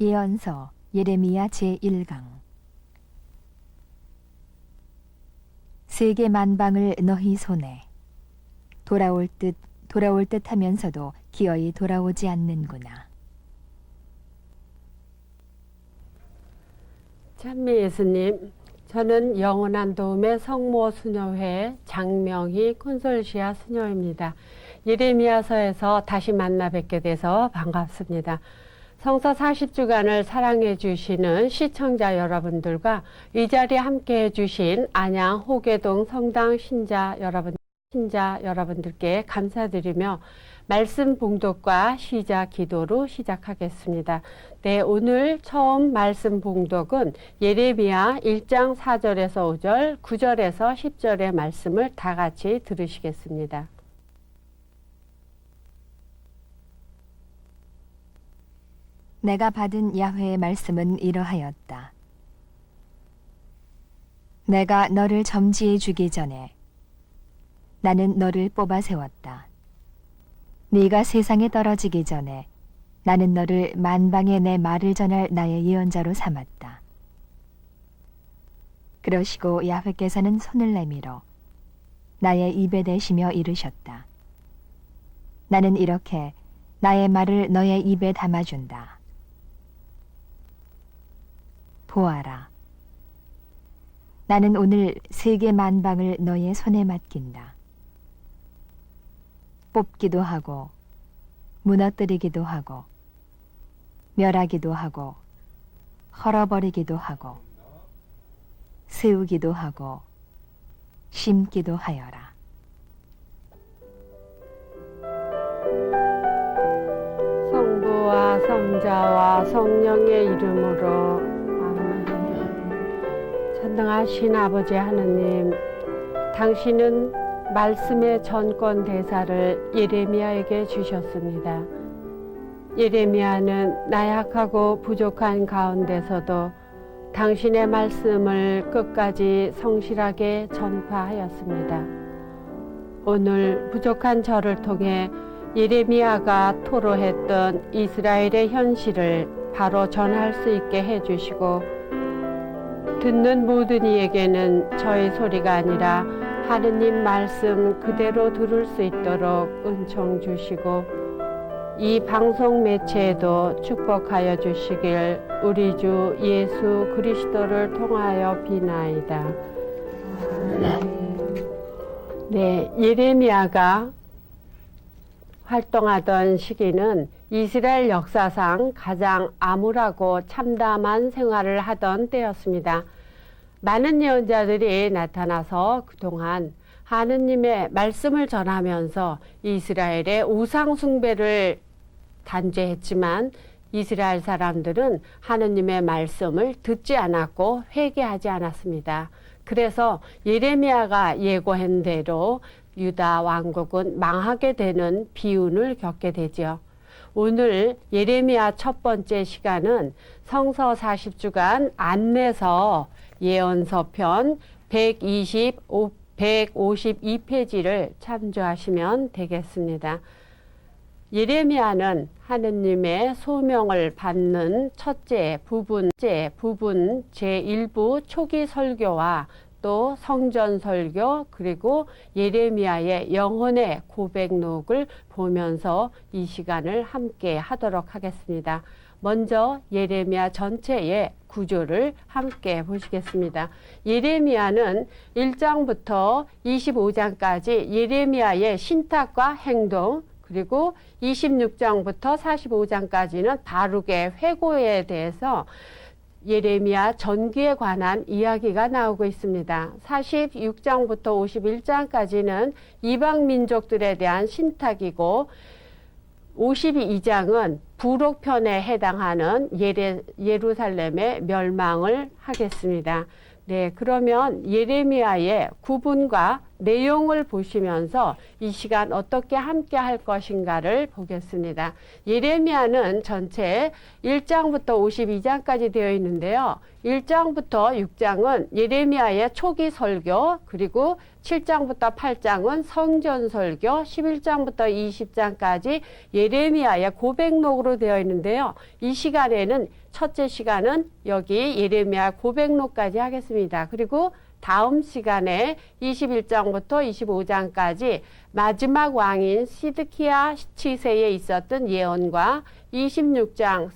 예언서 예레미야 제1강. 세계 만방을 너희 손에 돌아올 듯 하면서도 기어이 돌아오지 않는구나. 찬미 예수님, 저는 영원한 도움의 성모 수녀회 장명희 콘솔시아 수녀입니다. 예레미야서에서 다시 만나 뵙게 돼서 반갑습니다. 성서 40주간을 사랑해 주시는 시청자 여러분들과 이 자리에 함께 해 주신 안양 호계동 성당 신자 여러분들께 감사드리며 말씀 봉독과 시작 기도로 시작하겠습니다. 네, 오늘 처음 말씀 봉독은 예레미야 1장 4절에서 5절, 9절에서 10절의 말씀을 다 같이 들으시겠습니다. 내가 받은 야훼의 말씀은 이러하였다. 내가 너를 점지해 주기 전에 나는 너를 뽑아 세웠다. 네가 세상에 떨어지기 전에 나는 너를 만방에 내 말을 전할 나의 예언자로 삼았다. 그러시고 야훼께서는 손을 내밀어 나의 입에 대시며 이르셨다. 나는 이렇게 나의 말을 너의 입에 담아준다. 보아라. 나는 오늘 세계 만방을 너의 손에 맡긴다. 뽑기도 하고 무너뜨리기도 하고 멸하기도 하고 헐어버리기도 하고 세우기도 하고 심기도 하여라. 성부와 성자와 성령의 이름으로 전능하신 아버지 하느님, 당신은 말씀의 전권 대사를 예레미야에게 주셨습니다. 예레미야는 나약하고 부족한 가운데서도 당신의 말씀을 끝까지 성실하게 전파하였습니다. 오늘 부족한 저를 통해 예레미야가 토로했던 이스라엘의 현실을 바로 전할 수 있게 해주시고, 듣는 모든 이에게는 저의 소리가 아니라 하느님 말씀 그대로 들을 수 있도록 은총 주시고, 이 방송 매체에도 축복하여 주시길 우리 주 예수 그리스도를 통하여 비나이다. 네, 예레미야가 활동하던 시기는 이스라엘 역사상 가장 암울하고 참담한 생활을 하던 때였습니다. 많은 예언자들이 나타나서 그동안 하느님의 말씀을 전하면서 이스라엘의 우상 숭배를 단죄했지만 이스라엘 사람들은 하느님의 말씀을 듣지 않았고 회개하지 않았습니다. 그래서 예레미야가 예고한 대로 유다 왕국은 망하게 되는 비운을 겪게 되죠. 오늘 예레미야 첫 번째 시간은 성서 40주간 안내서 예언서 편 152페이지를 참조하시면 되겠습니다. 예레미야는 하느님의 소명을 받는 첫째 부분 제1부 초기 설교와 또 성전 설교, 그리고 예레미야의 영혼의 고백록을 보면서 이 시간을 함께 하도록 하겠습니다. 먼저 예레미야 전체의 구조를 함께 보시겠습니다. 예레미야는 1장부터 25장까지 예레미야의 신탁과 행동, 그리고 26장부터 45장까지는 바룩의 회고에 대해서 예레미야 전기에 관한 이야기가 나오고 있습니다. 46장부터 51장까지는 이방 민족들에 대한 신탁이고, 52장은 부록편에 해당하는 예루살렘의 멸망을 하겠습니다. 네, 그러면 예레미야의 구분과 내용을 보시면서 이 시간 어떻게 함께 할 것인가를 보겠습니다. 예레미야는 전체 1장부터 52장까지 되어 있는데요. 1장부터 6장은 예레미야의 초기 설교, 그리고 7장부터 8장은 성전 설교, 11장부터 20장까지 예레미야의 고백록으로 되어 있는데요. 이 시간에는 첫째 시간은 여기 예레미야 고백록까지 하겠습니다. 그리고 다음 시간에 21장부터 25장까지 마지막 왕인 시드키야 치세에 있었던 예언과 26장에서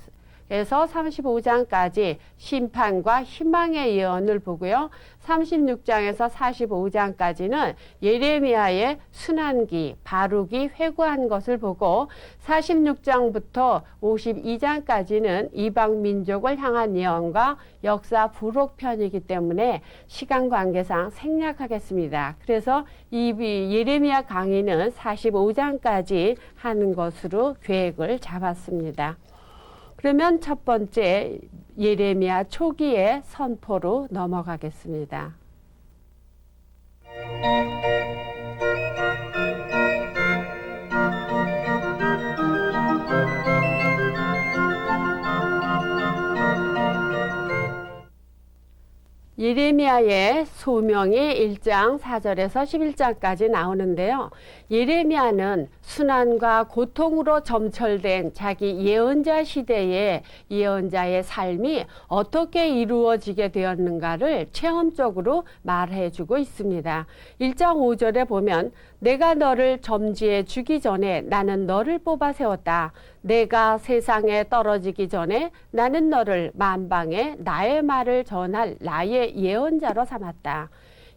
35장까지 심판과 희망의 예언을 보고요. 36장에서 45장까지는 예레미야의 순환기, 바룩이 회고한 것을 보고 46장부터 52장까지는 이방 민족을 향한 예언과 역사 부록편이기 때문에 시간 관계상 생략하겠습니다. 그래서 이 예레미야 강의는 45장까지 하는 것으로 계획을 잡았습니다. 그러면 첫 번째 예레미야 초기의 선포로 넘어가겠습니다. 예레미야의 소명이 1장 4절에서 11장까지 나오는데요. 예레미야는 순환과 고통으로 점철된 자기 예언자 시대의 예언자의 삶이 어떻게 이루어지게 되었는가를 체험적으로 말해주고 있습니다. 1장 5절에 보면 내가 너를 점지해 주기 전에 나는 너를 뽑아 세웠다. 내가 세상에 떨어지기 전에 나는 너를 만방에 나의 말을 전할 나의 예언자로 삼았다.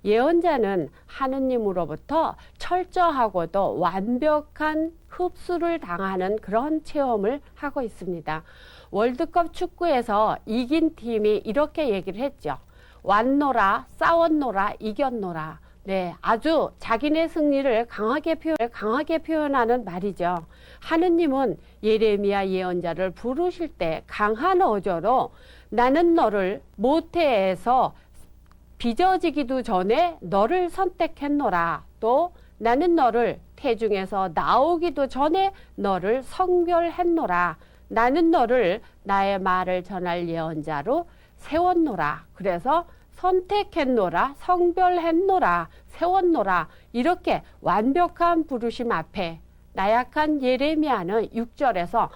예언자는 하느님으로부터 철저하고도 완벽한 흡수를 당하는 그런 체험을 하고 있습니다. 월드컵 축구에서 이긴 팀이 이렇게 얘기를 했죠. 왔노라, 싸웠노라, 이겼노라. 네, 아주 자기네 승리를 강하게 표현하는 말이죠. 하느님은 예레미야 예언자를 부르실 때 강한 어조로 나는 너를 모태에서 빚어지기도 전에 너를 선택했노라. 또 나는 너를 태중에서 나오기도 전에 너를 성별했노라. 나는 너를 나의 말을 전할 예언자로 세웠노라. 그래서 선택했노라, 성별했노라, 세웠노라 이렇게 완벽한 부르심 앞에 나약한 예레미야는 6절에서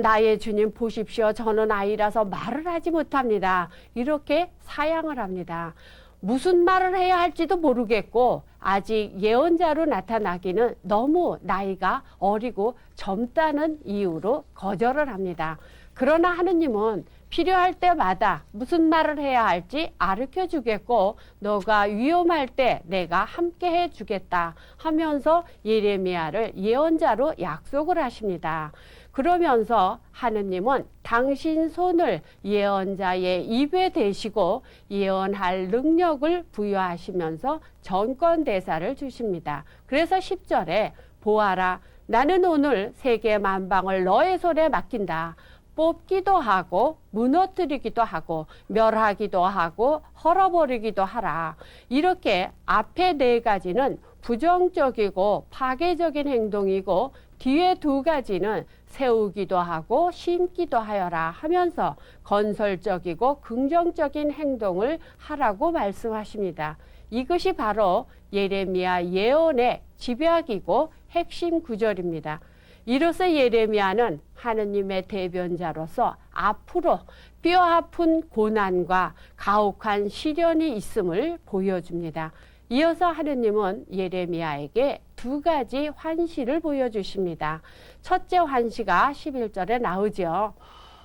나의 주님 보십시오. 저는 아이라서 말을 하지 못합니다. 이렇게 사양을 합니다. 무슨 말을 해야 할지도 모르겠고 아직 예언자로 나타나기는 너무 나이가 어리고 젊다는 이유로 거절을 합니다. 그러나 하느님은 필요할 때마다 무슨 말을 해야 할지 가르쳐 주겠고 너가 위험할 때 내가 함께 해 주겠다 하면서 예레미야를 예언자로 약속을 하십니다. 그러면서 하느님은 당신 손을 예언자의 입에 대시고 예언할 능력을 부여하시면서 정권 대사를 주십니다. 그래서 10절에 보아라 나는 오늘 세계 만방을 너의 손에 맡긴다. 뽑기도 하고 무너뜨리기도 하고 멸하기도 하고 헐어버리기도 하라. 이렇게 앞에 네 가지는 부정적이고 파괴적인 행동이고 뒤에 두 가지는 세우기도 하고 심기도 하여라 하면서 건설적이고 긍정적인 행동을 하라고 말씀하십니다. 이것이 바로 예레미야 예언의 집약이고 핵심 구절입니다. 이로써 예레미야는 하느님의 대변자로서 앞으로 뼈아픈 고난과 가혹한 시련이 있음을 보여줍니다. 이어서 하느님은 예레미야에게 두 가지 환시를 보여주십니다. 첫째 환시가 11절에 나오죠.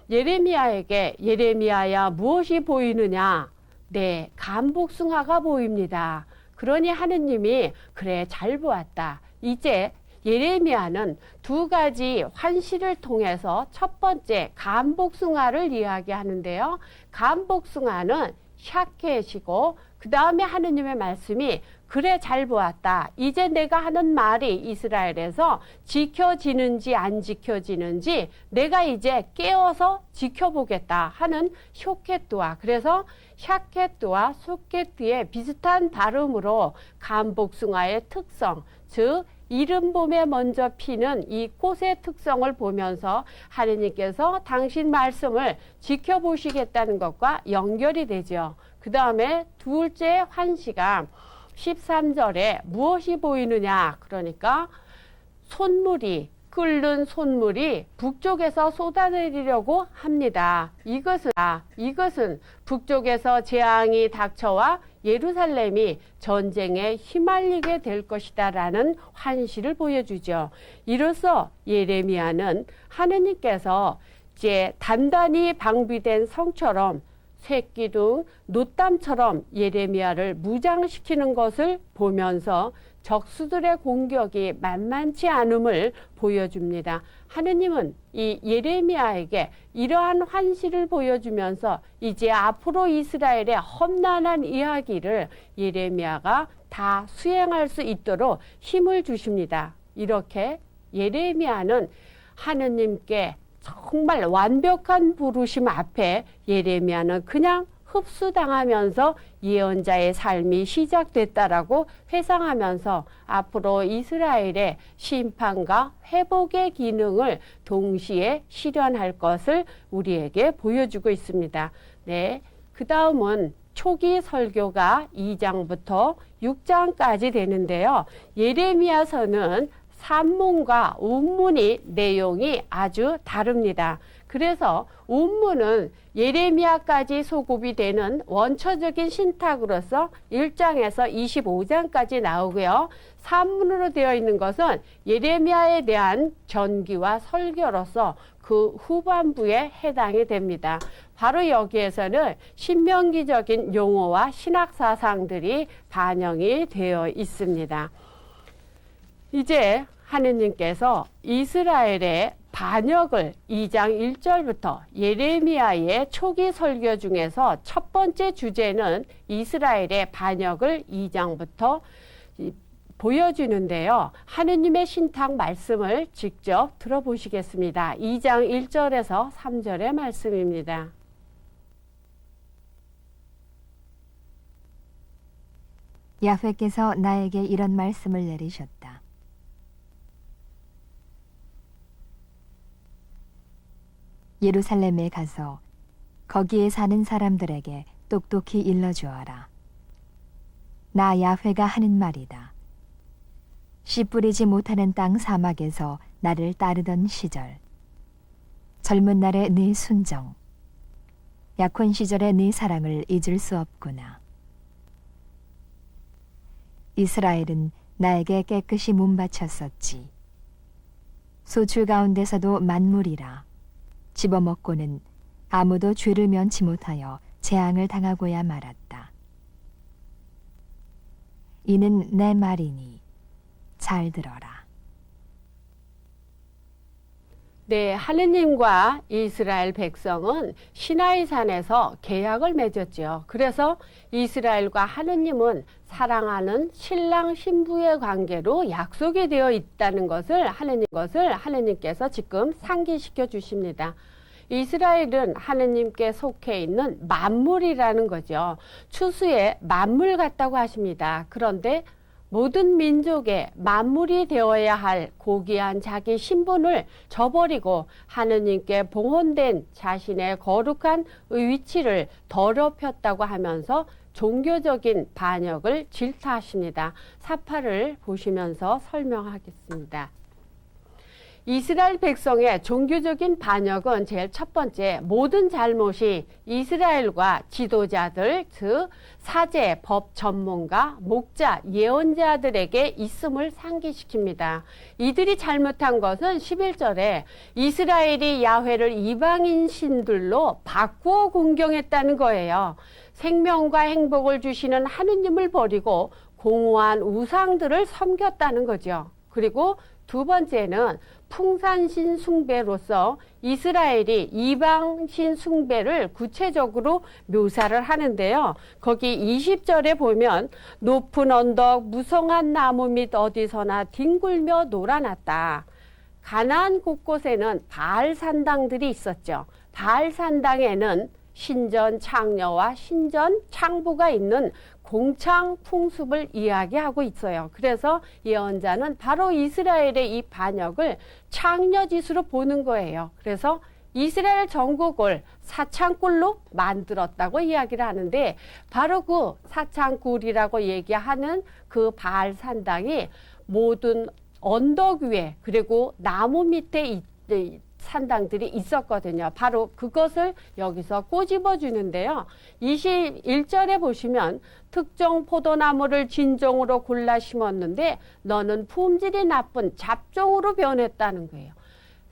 예레미야에게 예레미야야 무엇이 보이느냐? 네, 감복숭아가 보입니다. 그러니 하느님이 그래 잘 보았다. 이제 예레미야는 두 가지 환시를 통해서 첫 번째 감복숭아를 이야기하는데요. 감복숭아는 샤켓이고 그 다음에 하느님의 말씀이 그래, 잘 보았다. 이제 내가 하는 말이 이스라엘에서 지켜지는지 안 지켜지는지 내가 이제 깨어서 지켜보겠다 하는 쇼케트와, 그래서 샤케트와 소케트의 비슷한 발음으로 감복숭아의 특성, 즉 이른 봄에 먼저 피는 이 꽃의 특성을 보면서 하느님께서 당신 말씀을 지켜보시겠다는 것과 연결이 되죠. 그 다음에 둘째 환시가 13절에 무엇이 보이느냐, 그러니까 끓는 솥물이 북쪽에서 쏟아내리려고 합니다. 이것은 북쪽에서 재앙이 닥쳐와 예루살렘이 전쟁에 휘말리게 될 것이다 라는 환시를 보여주죠. 이로써 예레미야는 하느님께서 이제 단단히 방비된 성처럼 새기둥, 놋담처럼 예레미야를 무장시키는 것을 보면서 적수들의 공격이 만만치 않음을 보여줍니다. 하느님은 이 예레미야에게 이러한 환시를 보여주면서 이제 앞으로 이스라엘의 험난한 이야기를 예레미야가 다 수행할 수 있도록 힘을 주십니다. 이렇게 예레미야는 하느님께 정말 완벽한 부르심 앞에 예레미야는 그냥 흡수당하면서 예언자의 삶이 시작됐다라고 회상하면서 앞으로 이스라엘의 심판과 회복의 기능을 동시에 실현할 것을 우리에게 보여주고 있습니다. 네, 그 다음은 초기 설교가 2장부터 6장까지 되는데요. 예레미야서는 산문과 운문이 내용이 아주 다릅니다. 그래서 운문은 예레미야까지 소급이 되는 원초적인 신탁으로서 1장에서 25장까지 나오고요. 산문으로 되어 있는 것은 예레미야에 대한 전기와 설교로서 그 후반부에 해당이 됩니다. 바로 여기에서는 신명기적인 용어와 신학 사상들이 반영이 되어 있습니다. 이제 하느님께서 이스라엘의 반역을 2장 1절부터 예레미야의 초기 설교 중에서 첫 번째 주제는 이스라엘의 반역을 2장부터 보여주는데요. 하느님의 신탁 말씀을 직접 들어보시겠습니다. 2장 1절에서 3절의 말씀입니다. 야훼께서 나에게 이런 말씀을 내리셨다. 예루살렘에 가서 거기에 사는 사람들에게 똑똑히 일러주어라. 나 야훼가 하는 말이다. 씨 뿌리지 못하는 땅 사막에서 나를 따르던 시절, 젊은 날의 네 순정, 약혼 시절의 네 사랑을 잊을 수 없구나. 이스라엘은 나에게 깨끗이 몸바쳤었지. 소출 가운데서도 만물이라 집어먹고는 아무도 죄를 면치 못하여 재앙을 당하고야 말았다. 이는 내 말이니 잘 들어라. 네, 하느님과 이스라엘 백성은 시나이산에서 계약을 맺었죠. 그래서 이스라엘과 하느님은 사랑하는 신랑 신부의 관계로 약속이 되어 있다는 것을 하느님께서 지금 상기시켜 주십니다. 이스라엘은 하느님께 속해 있는 만물이라는 거죠. 추수에 만물 같다고 하십니다. 그런데 모든 민족의 만물이 되어야 할 고귀한 자기 신분을 저버리고 하느님께 봉헌된 자신의 거룩한 위치를 더럽혔다고 하면서 종교적인 반역을 질타하십니다. 사파를 보시면서 설명하겠습니다. 이스라엘 백성의 종교적인 반역은 제일 첫 번째, 모든 잘못이 이스라엘과 지도자들, 즉 사제, 법 전문가, 목자, 예언자들에게 있음을 상기시킵니다. 이들이 잘못한 것은 11절에 이스라엘이 야훼를 이방인 신들로 바꾸어 공경했다는 거예요. 생명과 행복을 주시는 하느님을 버리고 공허한 우상들을 섬겼다는 거죠. 그리고 두 번째는 풍산신 숭배로서 이스라엘이 이방신 숭배를 구체적으로 묘사를 하는데요. 거기 20절에 보면 높은 언덕 무성한 나무 밑 어디서나 뒹굴며 놀아났다. 가나안 곳곳에는 바알 산당들이 있었죠. 바알 산당에는 신전 창녀와 신전 창부가 있는 공창 풍습을 이야기하고 있어요. 그래서 예언자는 바로 이스라엘의 이 반역을 창녀짓으로 보는 거예요. 그래서 이스라엘 전국을 사창굴로 만들었다고 이야기를 하는데, 바로 그 사창굴이라고 얘기하는 그 바알 산당이 모든 언덕 위에 그리고 나무 밑에 산당들이 있었거든요. 바로 그것을 여기서 꼬집어 주는데요. 21절에 보시면 특정 포도나무를 진종으로 골라 심었는데 너는 품질이 나쁜 잡종으로 변했다는 거예요.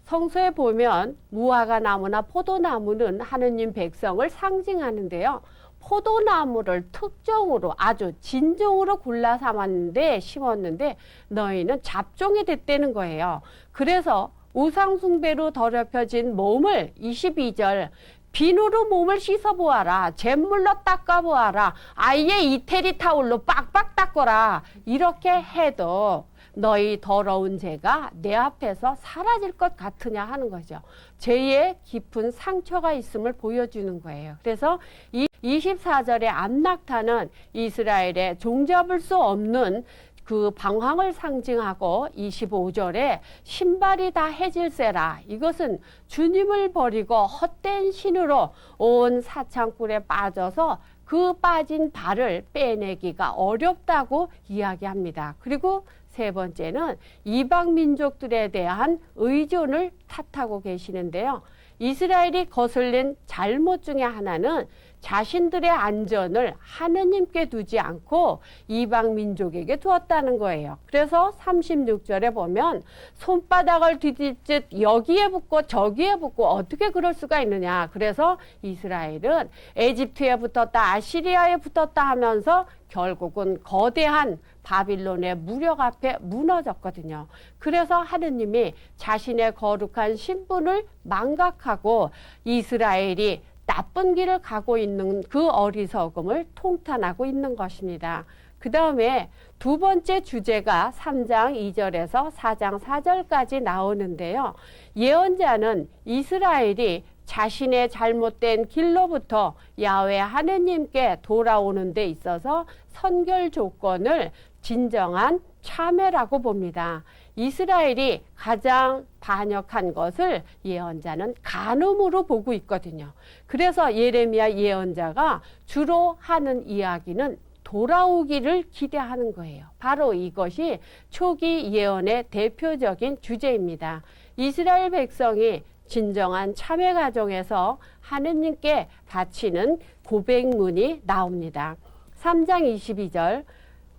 성서에 보면 무화과 나무나 포도나무는 하느님 백성을 상징하는데요. 포도나무를 특정으로 아주 진종으로 골라 삼았는데 심었는데 너희는 잡종이 됐다는 거예요. 그래서 우상숭배로 더럽혀진 몸을 22절 비누로 몸을 씻어보아라. 잿물로 닦아보아라. 아예 이태리 타올로 빡빡 닦아라. 이렇게 해도 너희 더러운 죄가 내 앞에서 사라질 것 같으냐 하는 거죠. 죄에 깊은 상처가 있음을 보여주는 거예요. 그래서 이 24절의 암낙타는 이스라엘의 종잡을 수 없는 그 방황을 상징하고 25절에 신발이 다 해질세라. 이것은 주님을 버리고 헛된 신으로 온 사창굴에 빠져서 그 빠진 발을 빼내기가 어렵다고 이야기합니다. 그리고 세 번째는 이방 민족들에 대한 의존을 탓하고 계시는데요. 이스라엘이 거슬린 잘못 중에 하나는 자신들의 안전을 하느님께 두지 않고 이방 민족에게 두었다는 거예요. 그래서 36절에 보면 손바닥을 뒤집듯 여기에 붙고 저기에 붙고 어떻게 그럴 수가 있느냐. 그래서 이스라엘은 에집트에 붙었다 아시리아에 붙었다 하면서 결국은 거대한 바빌론의 무력 앞에 무너졌거든요. 그래서 하느님이 자신의 거룩한 신분을 망각하고 이스라엘이 나쁜 길을 가고 있는 그 어리석음을 통탄하고 있는 것입니다. 그 다음에 두 번째 주제가 3장 2절에서 4장 4절까지 나오는데요. 예언자는 이스라엘이 자신의 잘못된 길로부터 야훼 하느님께 돌아오는 데 있어서 선결 조건을 진정한 참회라고 봅니다. 이스라엘이 가장 반역한 것을 예언자는 간음으로 보고 있거든요. 그래서 예레미야 예언자가 주로 하는 이야기는 돌아오기를 기대하는 거예요. 바로 이것이 초기 예언의 대표적인 주제입니다. 이스라엘 백성이 진정한 참회 과정에서 하느님께 바치는 고백문이 나옵니다. 3장 22절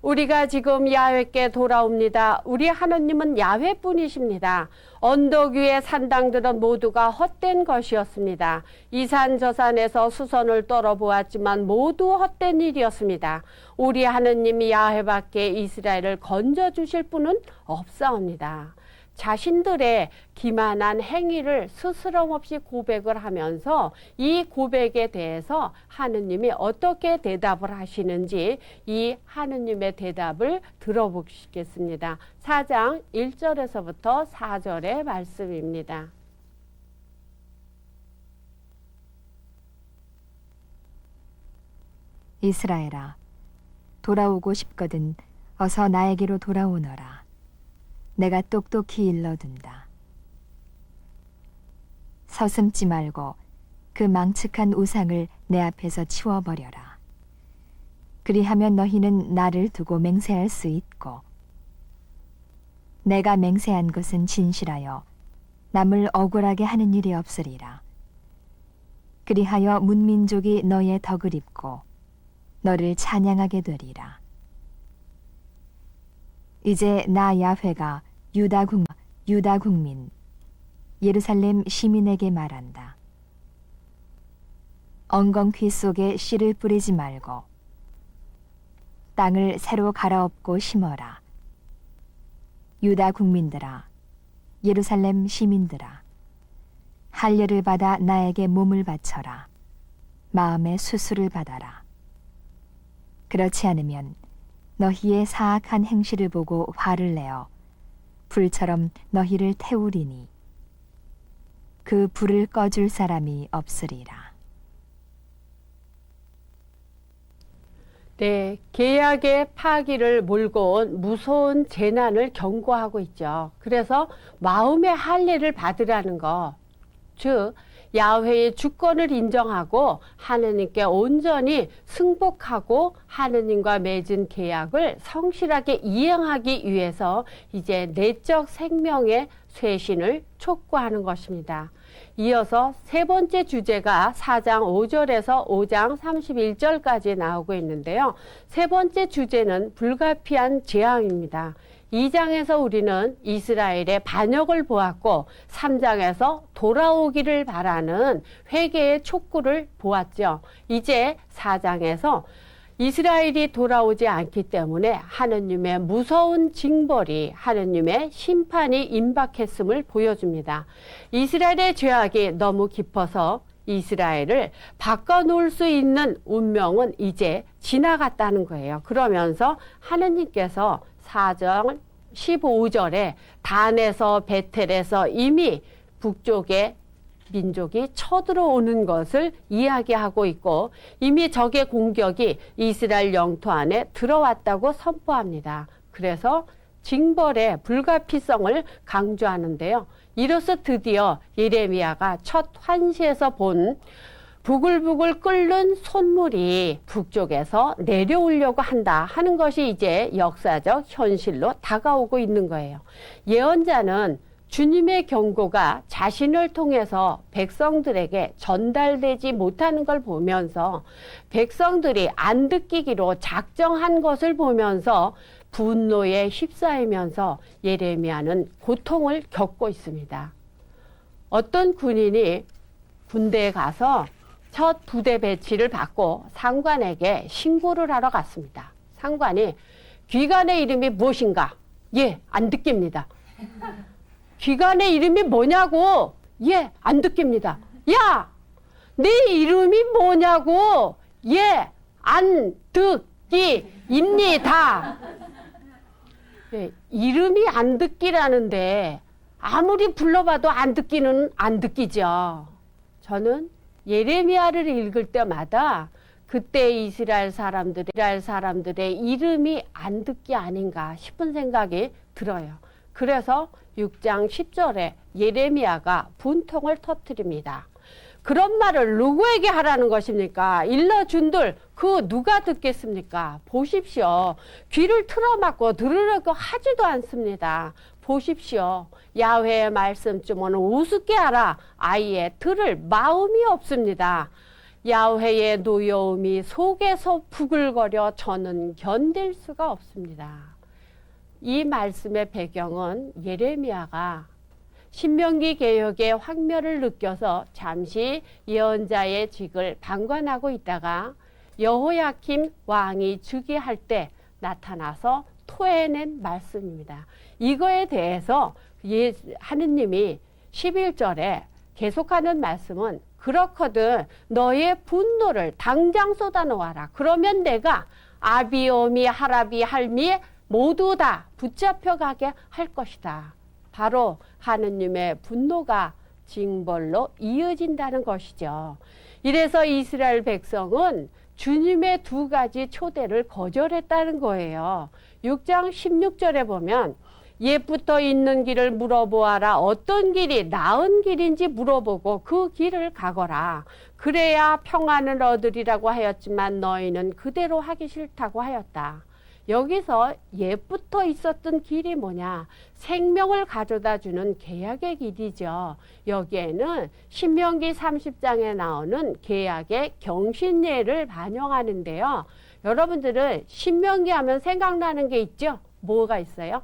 우리가 지금 야훼께 돌아옵니다. 우리 하느님은 야훼뿐이십니다. 언덕 위의 산당들은 모두가 헛된 것이었습니다. 이 산 저 산에서 수선을 떨어보았지만 모두 헛된 일이었습니다. 우리 하느님이 야훼밖에 이스라엘을 건져주실 분은 없사옵니다. 자신들의 기만한 행위를 스스럼 없이 고백을 하면서 이 고백에 대해서 하느님이 어떻게 대답을 하시는지 이 하느님의 대답을 들어보시겠습니다. 4장 1절에서부터 4절의 말씀입니다. 이스라엘아, 돌아오고 싶거든 어서 나에게로 돌아오너라. 내가 똑똑히 일러둔다. 서슴지 말고 그 망측한 우상을 내 앞에서 치워버려라. 그리하면 너희는 나를 두고 맹세할 수 있고 내가 맹세한 것은 진실하여 남을 억울하게 하는 일이 없으리라. 그리하여 문민족이 너의 덕을 입고 너를 찬양하게 되리라. 이제 나 야훼가 유다 국민 예루살렘 시민에게 말한다. 엉겅퀴 속에 씨를 뿌리지 말고 땅을 새로 갈아엎고 심어라. 유다 국민들아, 예루살렘 시민들아, 할례를 받아 나에게 몸을 바쳐라. 마음의 수수를 받아라. 그렇지 않으면 너희의 사악한 행실을 보고 화를 내어 불처럼 너희를 태우리니 그 불을 꺼줄 사람이 없으리라. 네, 계약의 파기를 몰고 온 무서운 재난을 경고하고 있죠. 그래서 마음의 할례를 받으라는 거, 즉 야훼의 주권을 인정하고 하느님께 온전히 승복하고 하느님과 맺은 계약을 성실하게 이행하기 위해서 이제 내적 생명의 쇄신을 촉구하는 것입니다. 이어서 세 번째 주제가 4장 5절에서 5장 31절까지 나오고 있는데요. 세 번째 주제는 불가피한 재앙입니다. 2장에서 우리는 이스라엘의 반역을 보았고 3장에서 돌아오기를 바라는 회개의 촉구를 보았죠. 이제 4장에서 이스라엘이 돌아오지 않기 때문에 하느님의 무서운 징벌이, 하느님의 심판이 임박했음을 보여줍니다. 이스라엘의 죄악이 너무 깊어서 이스라엘을 바꿔놓을 수 있는 운명은 이제 지나갔다는 거예요. 그러면서 하느님께서 4장 15절에 단에서 베텔에서 이미 북쪽에 민족이 쳐들어오는 것을 이야기하고 있고 이미 적의 공격이 이스라엘 영토 안에 들어왔다고 선포합니다. 그래서 징벌의 불가피성을 강조하는데요. 이로써 드디어 예레미야가 첫 환시에서 본 부글부글 끓는 솟물이 북쪽에서 내려오려고 한다 하는 것이 이제 역사적 현실로 다가오고 있는 거예요. 예언자는 주님의 경고가 자신을 통해서 백성들에게 전달되지 못하는 걸 보면서 백성들이 안 듣기기로 작정한 것을 보면서 분노에 휩싸이면서 예레미야는 고통을 겪고 있습니다. 어떤 군인이 군대에 가서 첫 부대 배치를 받고 상관에게 신고를 하러 갔습니다. 상관이 귀관의 이름이 무엇인가? 예, 안 듣깁니다. 귀관의 이름이 뭐냐고? 예, 안 듣깁니다. 야, 내 이름이 뭐냐고? 예, 안 듣기입니다. 예, 이름이 안 듣기라는데 아무리 불러봐도 안 듣기는 안 듣기죠. 저는 예레미야를 읽을 때마다 그때 이스라엘 사람들의 이름이 안 듣기 아닌가 싶은 생각이 들어요. 그래서 6장 10절에 예레미야가 분통을 터뜨립니다. 그런 말을 누구에게 하라는 것입니까? 일러준들 그 누가 듣겠습니까? 보십시오. 귀를 틀어막고 들으려고 하지도 않습니다. 보십시오. 야훼의 말씀쯤은 우습게 하라. 아예 들을 마음이 없습니다. 야훼의 노여움이 속에서 부글거려 저는 견딜 수가 없습니다. 이 말씀의 배경은 예레미야가 신명기 개혁의 황멸을 느껴서 잠시 예언자의 직을 방관하고 있다가 여호야킴 왕이 즉위할 때 나타나서 토해낸 말씀입니다. 이거에 대해서 하느님이 11절에 계속하는 말씀은 그렇거든 너의 분노를 당장 쏟아놓아라. 그러면 내가 아비오미 하라비 할미 모두 다 붙잡혀가게 할 것이다. 바로 하느님의 분노가 징벌로 이어진다는 것이죠. 이래서 이스라엘 백성은 주님의 두 가지 초대를 거절했다는 거예요. 6장 16절에 보면 옛부터 있는 길을 물어보아라. 어떤 길이 나은 길인지 물어보고 그 길을 가거라. 그래야 평안을 얻으리라고 하였지만 너희는 그대로 하기 싫다고 하였다. 여기서 옛부터 있었던 길이 뭐냐? 생명을 가져다 주는 계약의 길이죠. 여기에는 신명기 30장에 나오는 계약의 경신례를 반영하는데요. 여러분들은 신명기 하면 생각나는 게 있죠? 뭐가 있어요?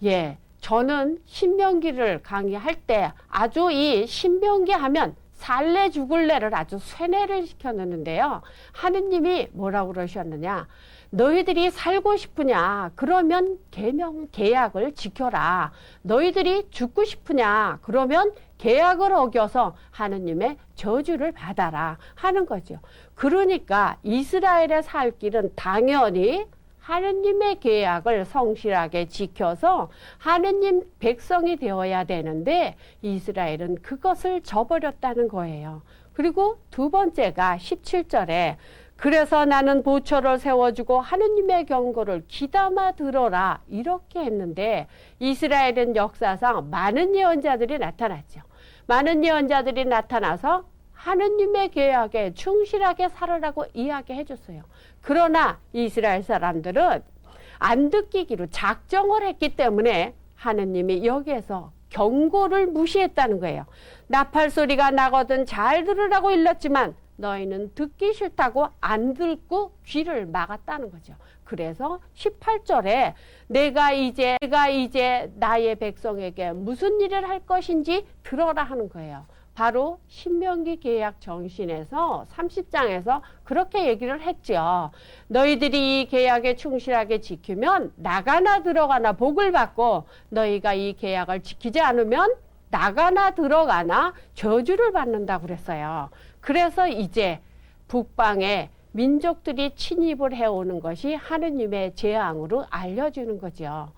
예, 저는 신명기를 강의할 때 아주 이 신명기 하면 살래 죽을래를 아주 쇠뇌를 시켜놓는데요. 하느님이 뭐라고 그러셨느냐. 너희들이 살고 싶으냐? 그러면 계약을 지켜라. 너희들이 죽고 싶으냐? 그러면 계약을 어겨서 하느님의 저주를 받아라 하는 거죠. 그러니까 이스라엘의 살 길은 당연히 하느님의 계약을 성실하게 지켜서 하느님 백성이 되어야 되는데 이스라엘은 그것을 저버렸다는 거예요. 그리고 두 번째가 17절에 그래서 나는 보초를 세워주고 하느님의 경고를 귀담아 들어라 이렇게 했는데 이스라엘은 역사상 많은 예언자들이 나타났죠. 많은 예언자들이 나타나서 하느님의 계약에 충실하게 살아라고 이야기해 줬어요. 그러나 이스라엘 사람들은 안 듣기기로 작정을 했기 때문에 하느님이 여기에서 경고를 무시했다는 거예요. 나팔 소리가 나거든 잘 들으라고 일렀지만 너희는 듣기 싫다고 안 듣고 귀를 막았다는 거죠. 그래서 18절에 내가 이제 나의 백성에게 무슨 일을 할 것인지 들어라 하는 거예요. 바로 신명기 계약 정신에서 30장에서 그렇게 얘기를 했죠. 너희들이 이 계약에 충실하게 지키면 나가나 들어가나 복을 받고 너희가 이 계약을 지키지 않으면 나가나 들어가나 저주를 받는다고 그랬어요. 그래서 이제 북방에 민족들이 침입을 해오는 것이 하느님의 재앙으로 알려주는 거죠.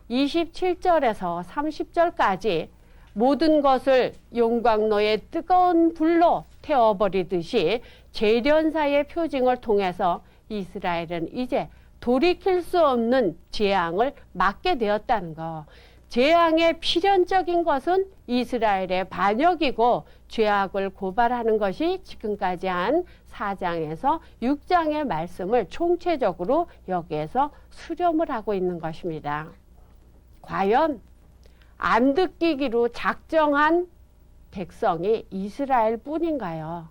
27절에서 30절까지 모든 것을 용광로의 뜨거운 불로 태워버리듯이 재련사의 표징을 통해서 이스라엘은 이제 돌이킬 수 없는 재앙을 맞게 되었다는 거. 재앙의 필연적인 것은 이스라엘의 반역이고 죄악을 고발하는 것이 지금까지 한 4장에서 6장의 말씀을 총체적으로 여기에서 수렴을 하고 있는 것입니다. 과연 안 듣기기로 작정한 백성이 이스라엘 뿐인가요?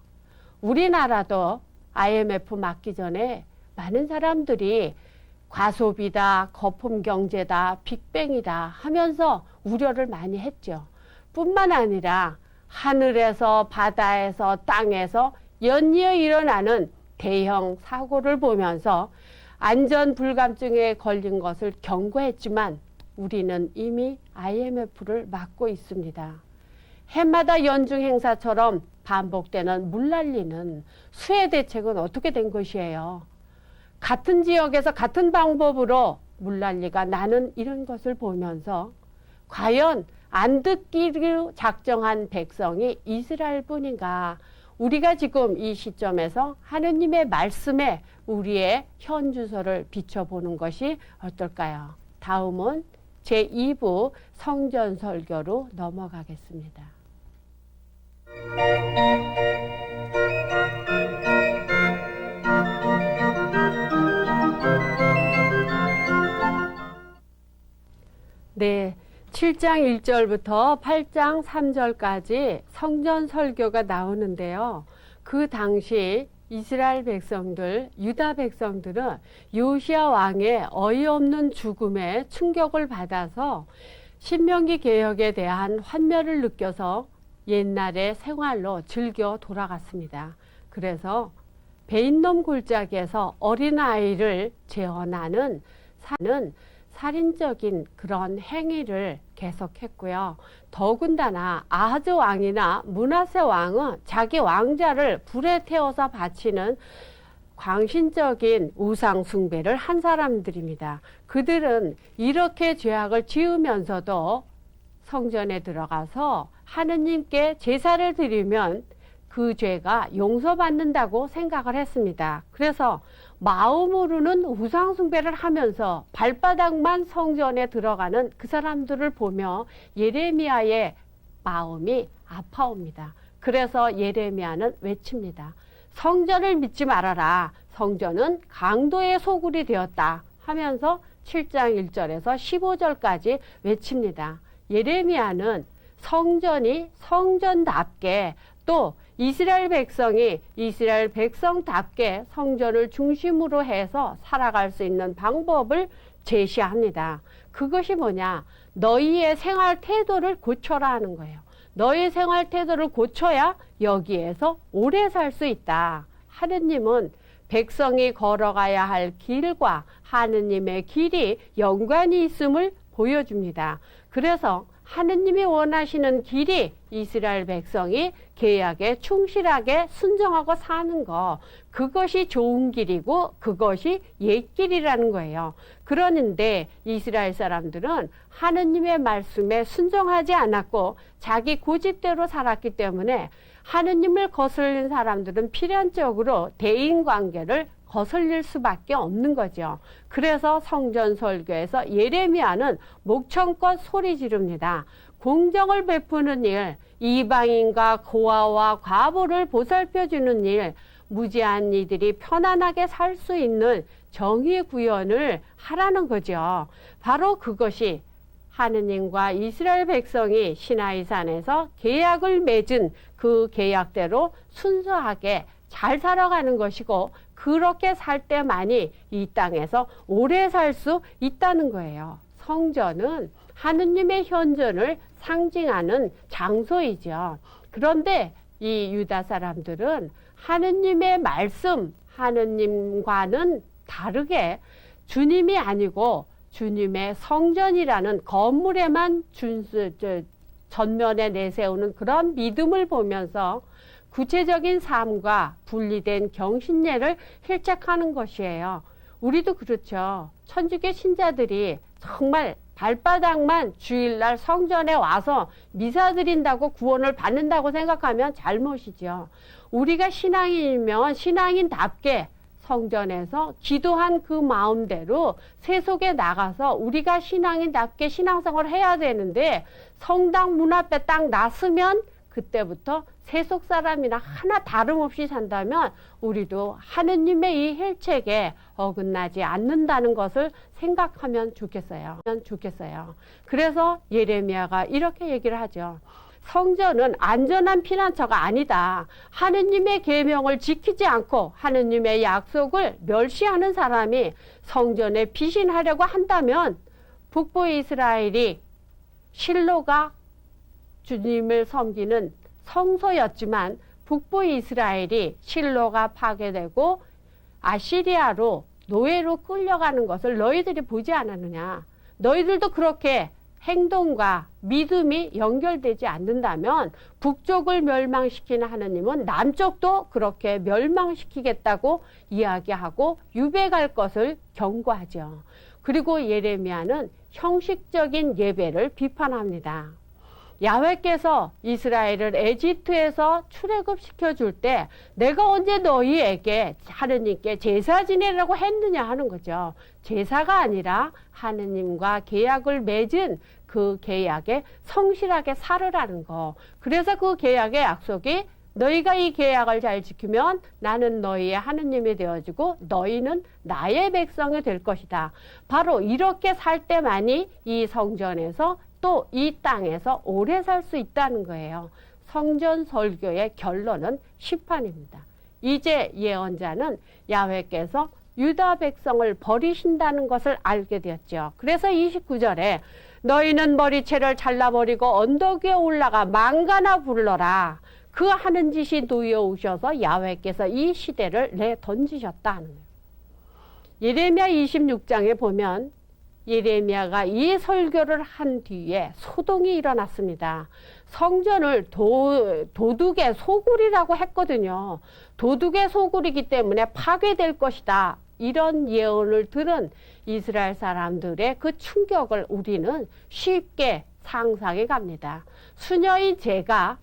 우리나라도 IMF 맞기 전에 많은 사람들이 과소비다, 거품 경제다, 빅뱅이다 하면서 우려를 많이 했죠. 뿐만 아니라 하늘에서 바다에서 땅에서 연이어 일어나는 대형 사고를 보면서 안전 불감증에 걸린 것을 경고했지만 우리는 이미 IMF를 맞고 있습니다. 해마다 연중 행사처럼 반복되는 물난리는 수해 대책은 어떻게 된 것이에요? 같은 지역에서 같은 방법으로 물난리가 나는 이런 것을 보면서 과연 안 듣기로 작정한 백성이 이스라엘 뿐인가? 우리가 지금 이 시점에서 하느님의 말씀에 우리의 현주소를 비춰보는 것이 어떨까요? 다음은 제2부 성전 설교로 넘어가겠습니다. 네, 7장 1절부터 8장 3절까지 성전 설교가 나오는데요. 그 당시 이스라엘 백성들, 유다 백성들은 요시야 왕의 어이없는 죽음에 충격을 받아서 신명기 개혁에 대한 환멸을 느껴서 옛날의 생활로 즐겨 돌아갔습니다. 그래서 베인놈 골짜기에서 어린아이를 재혼하는 살인적인 그런 행위를 계속했고요. 더군다나 아하즈 왕이나 므낫세 왕은 자기 왕자를 불에 태워서 바치는 광신적인 우상 숭배를 한 사람들입니다. 그들은 이렇게 죄악을 지으면서도 성전에 들어가서 하느님께 제사를 드리면 그 죄가 용서받는다고 생각을 했습니다. 그래서 마음으로는 우상 숭배를 하면서 발바닥만 성전에 들어가는 그 사람들을 보며 예레미야의 마음이 아파옵니다. 그래서 예레미야는 외칩니다. 성전을 믿지 말아라. 성전은 강도의 소굴이 되었다 하면서 7장 1절에서 15절까지 외칩니다. 예레미야는 성전이 성전답게 또 이스라엘 백성이 이스라엘 백성답게 성전을 중심으로 해서 살아갈 수 있는 방법을 제시합니다. 그것이 뭐냐? 너희의 생활 태도를 고쳐라 하는 거예요. 너의 생활 태도를 고쳐야 여기에서 오래 살 수 있다. 하느님은 백성이 걸어가야 할 길과 하느님의 길이 연관이 있음을 보여줍니다. 그래서 하느님이 원하시는 길이 이스라엘 백성이 계약에 충실하게 순종하고 사는 거, 그것이 좋은 길이고 그것이 옛길이라는 거예요. 그러는데 이스라엘 사람들은 하느님의 말씀에 순종하지 않았고 자기 고집대로 살았기 때문에 하느님을 거슬린 사람들은 필연적으로 대인관계를 거슬릴 수밖에 없는 거죠. 그래서 성전 설교에서 예레미야는 목청껏 소리 지릅니다. 공정을 베푸는 일, 이방인과 고아와 과부를 보살펴주는 일, 무지한 이들이 편안하게 살 수 있는 정의 구현을 하라는 거죠. 바로 그것이 하느님과 이스라엘 백성이 시나이산에서 계약을 맺은 그 계약대로 순수하게 잘 살아가는 것이고, 그렇게 살 때만이 이 땅에서 오래 살 수 있다는 거예요. 성전은 하느님의 현존을 상징하는 장소이죠. 그런데 이 유다 사람들은 하느님의 말씀, 하느님과는 다르게 주님이 아니고 주님의 성전이라는 건물에만 전면에 내세우는 그런 믿음을 보면서 구체적인 삶과 분리된 경신례를 힐책하는 것이에요. 우리도 그렇죠. 천주교 신자들이 정말 발바닥만 주일날 성전에 와서 미사 드린다고 구원을 받는다고 생각하면 잘못이죠. 우리가 신앙인이면 신앙인답게 성전에서 기도한 그 마음대로 세속에 나가서 우리가 신앙인답게 신앙생활을 해야 되는데, 성당 문 앞에 딱 나서면 그때부터 세속 사람이나 하나 다름없이 산다면 우리도 하느님의 이 힐책에 어긋나지 않는다는 것을 생각하면 좋겠어요. 그래서 예레미야가 이렇게 얘기를 하죠. 성전은 안전한 피난처가 아니다. 하느님의 계명을 지키지 않고 하느님의 약속을 멸시하는 사람이 성전에 피신하려고 한다면, 북부 이스라엘이 실로가 주님을 섬기는 성소였지만 북부 이스라엘이 실로가 파괴되고 아시리아로 노예로 끌려가는 것을 너희들이 보지 않았느냐. 너희들도 그렇게 행동과 믿음이 연결되지 않는다면 북쪽을 멸망시키는 하느님은 남쪽도 그렇게 멸망시키겠다고 이야기하고 유배갈 것을 경고하죠. 그리고 예레미야는 형식적인 예배를 비판합니다. 야훼께서 이스라엘을 에집트에서 출애굽시켜 줄 때 내가 언제 너희에게 하느님께 제사 지내라고 했느냐 하는 거죠. 제사가 아니라 하느님과 계약을 맺은 그 계약에 성실하게 살으라는 거. 그래서 그 계약의 약속이 너희가 이 계약을 잘 지키면 나는 너희의 하느님이 되어지고 너희는 나의 백성이 될 것이다. 바로 이렇게 살 때만이 이 성전에서 또 이 땅에서 오래 살 수 있다는 거예요. 성전 설교의 결론은 심판입니다. 이제 예언자는 야훼께서 유다 백성을 버리신다는 것을 알게 되었죠. 그래서 29절에 너희는 머리채를 잘라버리고 언덕 위에 올라가 망가나 불러라. 그 하는 짓이 놓여오셔서 야훼께서 이 시대를 내던지셨다 하는 거예요. 예레미야 26장에 보면 예레미야가 이 설교를 한 뒤에 소동이 일어났습니다. 성전을 도둑의 소굴이라고 했거든요. 도둑의 소굴이기 때문에 파괴될 것이다. 이런 예언을 들은 이스라엘 사람들의 그 충격을 우리는 쉽게 상상해 갑니다. 수녀인 제가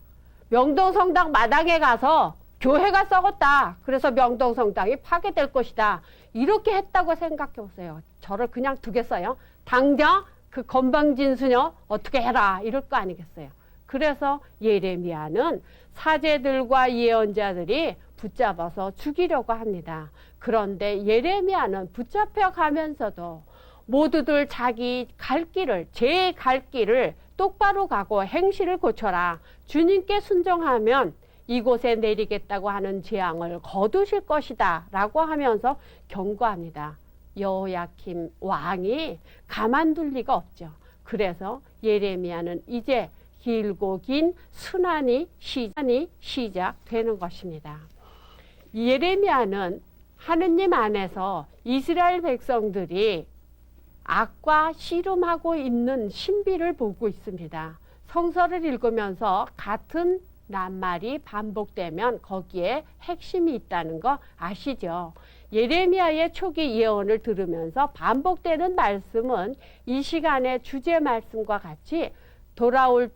명동성당 마당에 가서 교회가 썩었다. 그래서 명동성당이 파괴될 것이다. 이렇게 했다고 생각해 보세요. 저를 그냥 두겠어요? 당장 그 건방진 수녀 어떻게 해라 이럴 거 아니겠어요. 그래서 예레미야는 사제들과 예언자들이 붙잡아서 죽이려고 합니다. 그런데 예레미야는 붙잡혀 가면서도 모두들 자기 갈 길을, 제 갈 길을 똑바로 가고 행실을 고쳐라. 주님께 순종하면 이곳에 내리겠다고 하는 재앙을 거두실 것이다 라고 하면서 경고합니다. 여호야킴 왕이 가만둘 리가 없죠. 그래서 예레미야는 이제 길고 긴 순환이 시작되는 것입니다. 예레미야는 하느님 안에서 이스라엘 백성들이 악과 씨름하고 있는 신비를 보고 있습니다. 성서를 읽으면서 같은 낱말이 반복되면 거기에 핵심이 있다는 거 아시죠? 예레미야의 초기 예언을 들으면서 반복되는 말씀은 이 시간의 주제 말씀과 같이 돌아올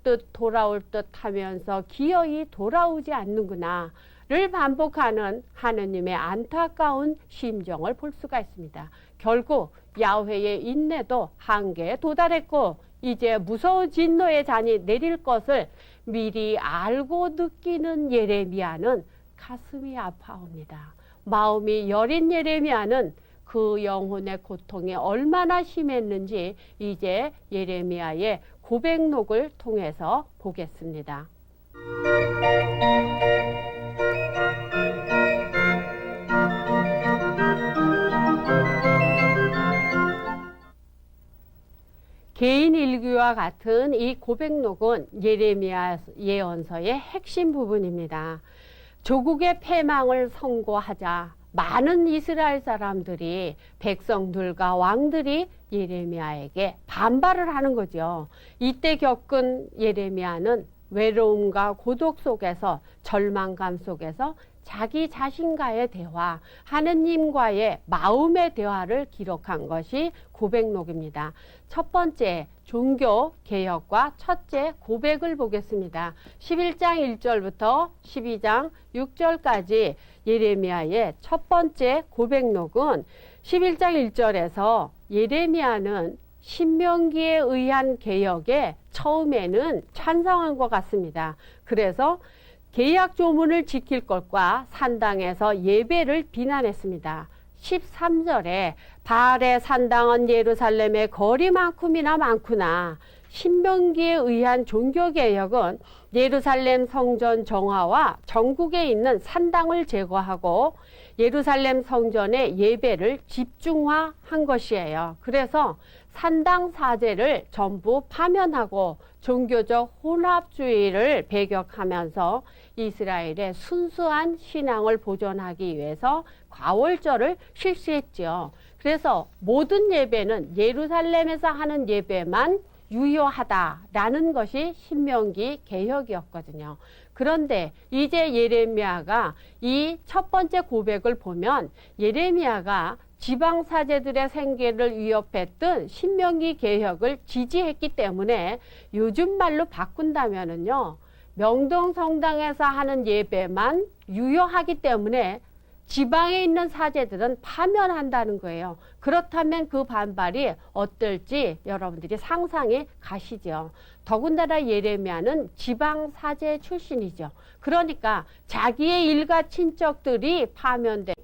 듯 하면서 기어이 돌아오지 않는구나 를 반복하는 하느님의 안타까운 심정을 볼 수가 있습니다. 결국 야훼의 인내도 한계에 도달했고 이제 무서운 진노의 잔이 내릴 것을 미리 알고 느끼는 예레미야는 가슴이 아파옵니다. 마음이 여린 예레미야는 그 영혼의 고통이 얼마나 심했는지 이제 예레미야의 고백록을 통해서 보겠습니다. 개인 일기와 같은 이 고백록은 예레미야 예언서의 핵심 부분입니다. 조국의 패망을 선고하자 많은 이스라엘 사람들이 백성들과 왕들이 예레미야에게 반발을 하는 거죠. 이때 겪은 예레미야는 외로움과 고독 속에서 절망감 속에서 자기 자신과의 대화, 하느님과의 마음의 대화를 기록한 것이 고백록입니다. 첫 번째 종교 개혁과 첫째 고백을 보겠습니다. 11장 1절부터 12장 6절까지 예레미야의 첫 번째 고백록은 11장 1절에서 예레미야는 신명기에 의한 개혁에 처음에는 찬성한 것 같습니다. 그래서 계약 조문을 지킬 것과 산당에서 예배를 비난했습니다. 13절에 바알의 산당은 예루살렘의 거리만큼이나 많구나. 신명기에 의한 종교개혁은 예루살렘 성전 정화와 전국에 있는 산당을 제거하고 예루살렘 성전의 예배를 집중화한 것이에요. 그래서 산당 사제를 전부 파면하고 종교적 혼합주의를 배격하면서 이스라엘의 순수한 신앙을 보존하기 위해서 과월절을 실시했죠. 그래서 모든 예배는 예루살렘에서 하는 예배만 유효하다라는 것이 신명기 개혁이었거든요. 그런데 이제 예레미야가 이 첫 번째 고백을 보면 예레미야가 지방사제들의 생계를 위협했던 신명기 개혁을 지지했기 때문에 요즘 말로 바꾼다면은요, 명동성당에서 하는 예배만 유효하기 때문에 지방에 있는 사제들은 파면한다는 거예요. 그렇다면 그 반발이 어떨지 여러분들이 상상이 가시죠. 더군다나 예레미야는 지방 사제 출신이죠. 그러니까 자기의 일가 친척들이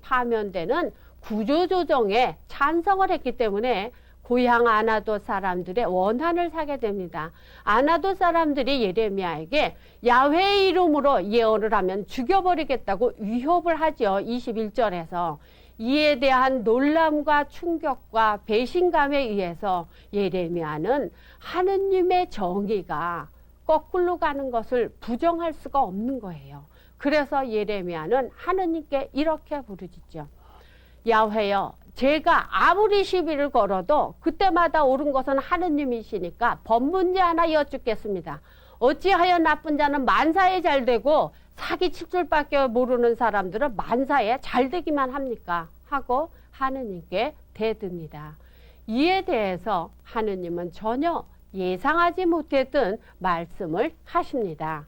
파면되는 구조조정에 찬성을 했기 때문에 고향 아나돗 사람들의 원한을 사게 됩니다. 아나돗 사람들이 예레미야에게 야훼의 이름으로 예언을 하면 죽여버리겠다고 위협을 하죠. 21절에서. 이에 대한 놀람과 충격과 배신감에 의해서 예레미야는 하느님의 정의가 거꾸로 가는 것을 부정할 수가 없는 거예요. 그래서 예레미야는 하느님께 이렇게 부르짖죠. 야훼여, 제가 아무리 시비를 걸어도 그때마다 옳은 것은 하느님이시니까 법문제 하나 여쭙겠습니다. 어찌하여 나쁜 자는 만사에 잘되고 사기 칠줄밖에 모르는 사람들은 만사에 잘되기만 합니까? 하고 하느님께 대듭니다. 이에 대해서 하느님은 전혀 예상하지 못했던 말씀을 하십니다.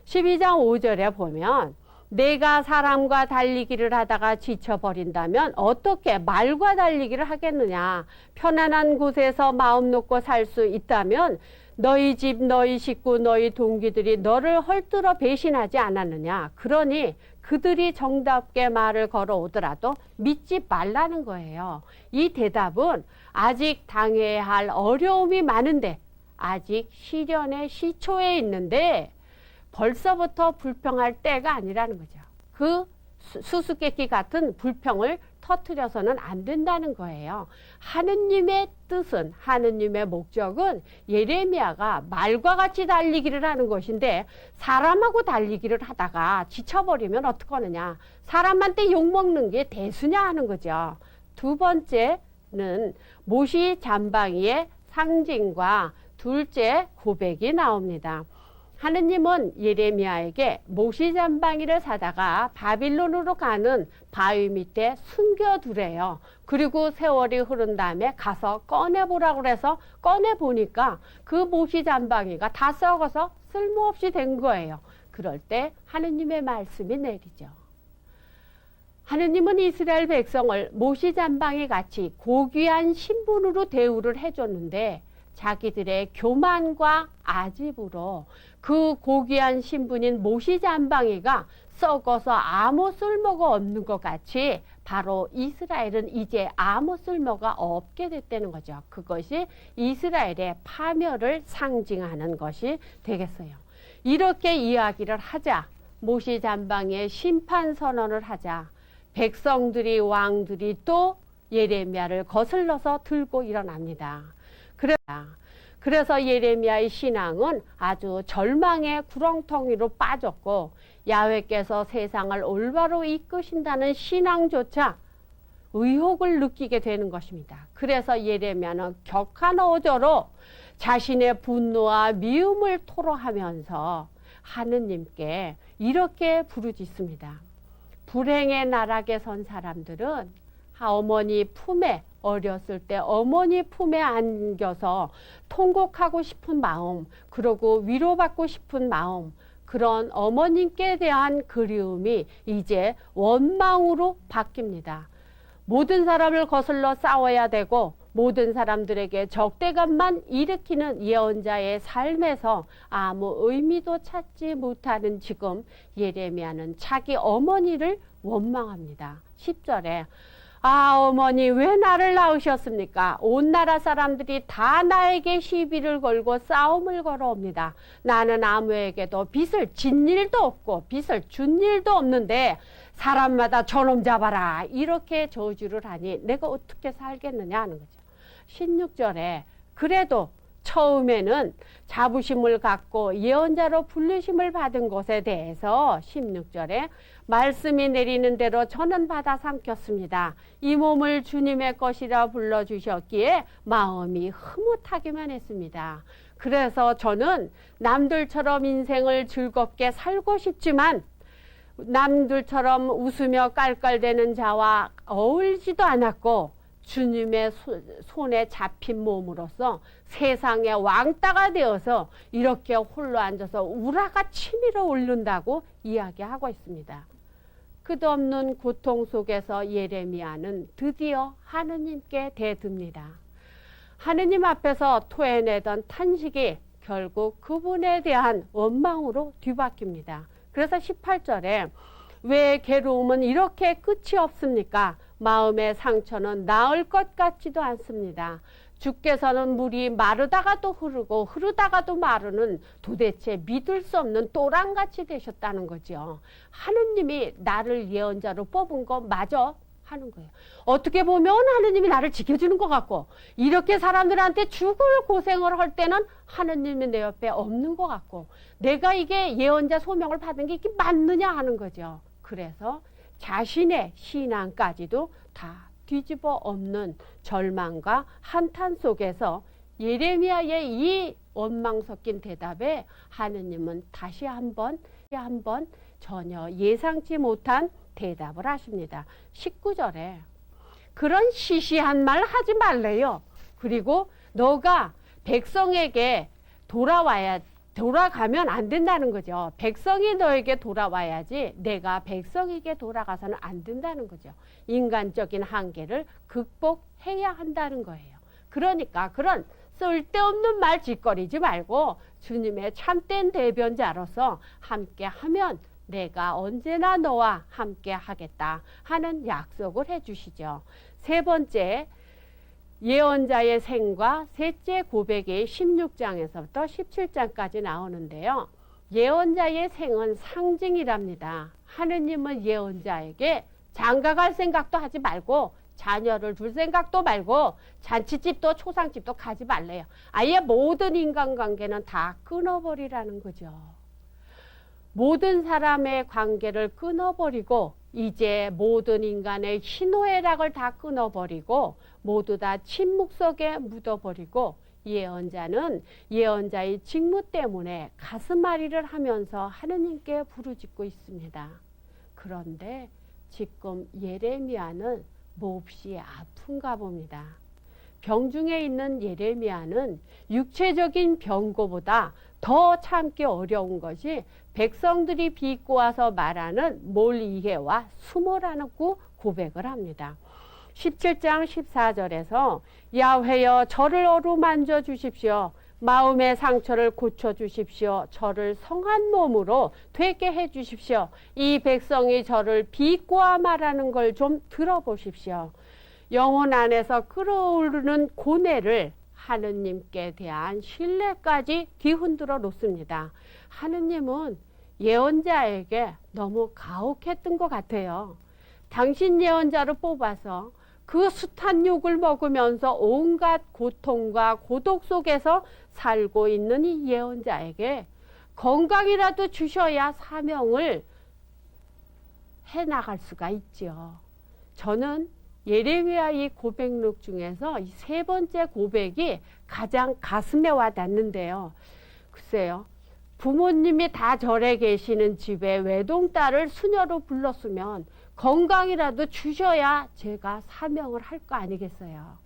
12장 5절에 보면 내가 사람과 달리기를 하다가 지쳐버린다면 어떻게 말과 달리기를 하겠느냐. 편안한 곳에서 마음 놓고 살 수 있다면 너희 집, 너희 식구, 너희 동기들이 너를 헐뜯어 배신하지 않았느냐. 그러니 그들이 정답게 말을 걸어오더라도 믿지 말라는 거예요. 이 대답은 아직 당해야 할 어려움이 많은데 아직 시련의 시초에 있는데 벌써부터 불평할 때가 아니라는 거죠. 그 수수께끼 같은 불평을 터뜨려서는 안 된다는 거예요. 하느님의 뜻은, 하느님의 목적은 예레미야가 말과 같이 달리기를 하는 것인데 사람하고 달리기를 하다가 지쳐버리면 어떡하느냐. 사람한테 욕먹는 게 대수냐 하는 거죠. 두 번째는 모시 잠방이의 상징과 둘째 고백이 나옵니다. 하느님은 예레미야에게 모시잠방이를 사다가 바빌론으로 가는 바위 밑에 숨겨두래요. 그리고 세월이 흐른 다음에 가서 꺼내보라고 그래서 꺼내보니까 그 모시잠방이가 다 썩어서 쓸모없이 된 거예요. 그럴 때 하느님의 말씀이 내리죠. 하느님은 이스라엘 백성을 모시잠방이 같이 고귀한 신분으로 대우를 해줬는데 자기들의 교만과 아집으로 그 고귀한 신분인 모시잠방이가 썩어서 아무 쓸모가 없는 것 같이 바로 이스라엘은 이제 아무 쓸모가 없게 됐다는 거죠. 그것이 이스라엘의 파멸을 상징하는 것이 되겠어요. 이렇게 이야기를 하자, 모시잠방의 심판 선언을 하자, 백성들이 왕들이 또 예레미야를 거슬러서 들고 일어납니다. 그래서 예레미야의 신앙은 아주 절망의 구렁텅이로 빠졌고 야훼께서 세상을 올바로 이끄신다는 신앙조차 의혹을 느끼게 되는 것입니다. 그래서 예레미야는 격한 어조로 자신의 분노와 미움을 토로하면서 하느님께 이렇게 부르짖습니다. 불행의 나락에 선 사람들은 어머니 품에 어렸을 때 어머니 품에 안겨서 통곡하고 싶은 마음, 그리고 위로받고 싶은 마음, 그런 어머님께 대한 그리움이 이제 원망으로 바뀝니다. 모든 사람을 거슬러 싸워야 되고 모든 사람들에게 적대감만 일으키는 예언자의 삶에서 아무 의미도 찾지 못하는 지금 예레미야는 자기 어머니를 원망합니다. 10절에 어머니 왜 나를 낳으셨습니까? 온 나라 사람들이 다 나에게 시비를 걸고 싸움을 걸어옵니다. 나는 아무에게도 빚을 진 일도 없고 빚을 준 일도 없는데 사람마다 저놈 잡아라 이렇게 저주를 하니 내가 어떻게 살겠느냐 하는 거죠. 16절에 그래도 처음에는 자부심을 갖고 예언자로 부르심을 받은 것에 대해서 16절에 말씀이 내리는 대로 저는 받아 삼켰습니다. 이 몸을 주님의 것이라 불러주셨기에 마음이 흐뭇하기만 했습니다. 그래서 저는 남들처럼 인생을 즐겁게 살고 싶지만 남들처럼 웃으며 깔깔대는 자와 어울리지도 않았고 주님의 손에 잡힌 몸으로서 세상의 왕따가 되어서 이렇게 홀로 앉아서 우라가 치밀어 오른다고 이야기하고 있습니다. 끝없는 고통 속에서 예레미야는 드디어 하느님께 대듭니다. 하느님 앞에서 토해내던 탄식이 결국 그분에 대한 원망으로 뒤바뀝니다. 그래서 18절에 왜 괴로움은 이렇게 끝이 없습니까? 마음의 상처는 나을 것 같지도 않습니다. 주께서는 물이 마르다가 또 흐르고 흐르다가 또 마르는 도대체 믿을 수 없는 또랑같이 되셨다는 거죠. 하느님이 나를 예언자로 뽑은 거 맞아? 하는 거예요. 어떻게 보면 하느님이 나를 지켜주는 것 같고 이렇게 사람들한테 죽을 고생을 할 때는 하느님이 내 옆에 없는 것 같고 내가 이게 예언자 소명을 받은 게 이게 맞느냐 하는 거죠. 그래서 자신의 신앙까지도 다 뒤집어 엎는 절망과 한탄 속에서 예레미야의 이 원망 섞인 대답에 하느님은 다시 한번 전혀 예상치 못한 대답을 하십니다. 19절에 그런 시시한 말 하지 말래요. 그리고 너가 백성에게 돌아가면 안 된다는 거죠. 백성이 너에게 돌아와야지 내가 백성에게 돌아가서는 안 된다는 거죠. 인간적인 한계를 극복해야 한다는 거예요. 그러니까 그런 쓸데없는 말 짓거리지 말고 주님의 참된 대변자로서 함께하면 내가 언제나 너와 함께 하겠다 하는 약속을 해주시죠. 세 번째 예언자의 생과 셋째 고백이 16장에서부터 17장까지 나오는데요. 예언자의 생은 상징이랍니다. 하느님은 예언자에게 장가갈 생각도 하지 말고 자녀를 둘 생각도 말고 잔치집도 초상집도 가지 말래요. 아예 모든 인간관계는 다 끊어버리라는 거죠. 모든 사람의 관계를 끊어버리고 이제 모든 인간의 희노애락을 다 끊어버리고 모두 다 침묵 속에 묻어버리고 예언자는 예언자의 직무 때문에 가슴앓이를 하면서 하느님께 부르짖고 있습니다. 그런데 지금 예레미야는 몹시 아픈가 봅니다. 병중에 있는 예레미야는 육체적인 병고보다 더 참기 어려운 것이 백성들이 비꼬아서 말하는 몰이해와 수모라는 고백을 합니다. 17장 14절에서 야훼여 저를 어루만져 주십시오. 마음의 상처를 고쳐 주십시오. 저를 성한 몸으로 되게 해 주십시오. 이 백성이 저를 비꼬아 말하는 걸 좀 들어보십시오. 영혼 안에서 끓어오르는 고뇌를 하느님께 대한 신뢰까지 뒤흔들어 놓습니다. 하느님은 예언자에게 너무 가혹했던 것 같아요. 당신 예언자를 뽑아서 그 숱한 욕을 먹으면서 온갖 고통과 고독 속에서 살고 있는 이 예언자에게 건강이라도 주셔야 사명을 해나갈 수가 있죠. 저는 예레미야의 고백록 중에서 이 세 번째 고백이 가장 가슴에 와닿는데요. 글쎄요. 부모님이 다 절에 계시는 집에 외동딸을 수녀로 불렀으면 건강이라도 주셔야 제가 사명을 할 거 아니겠어요.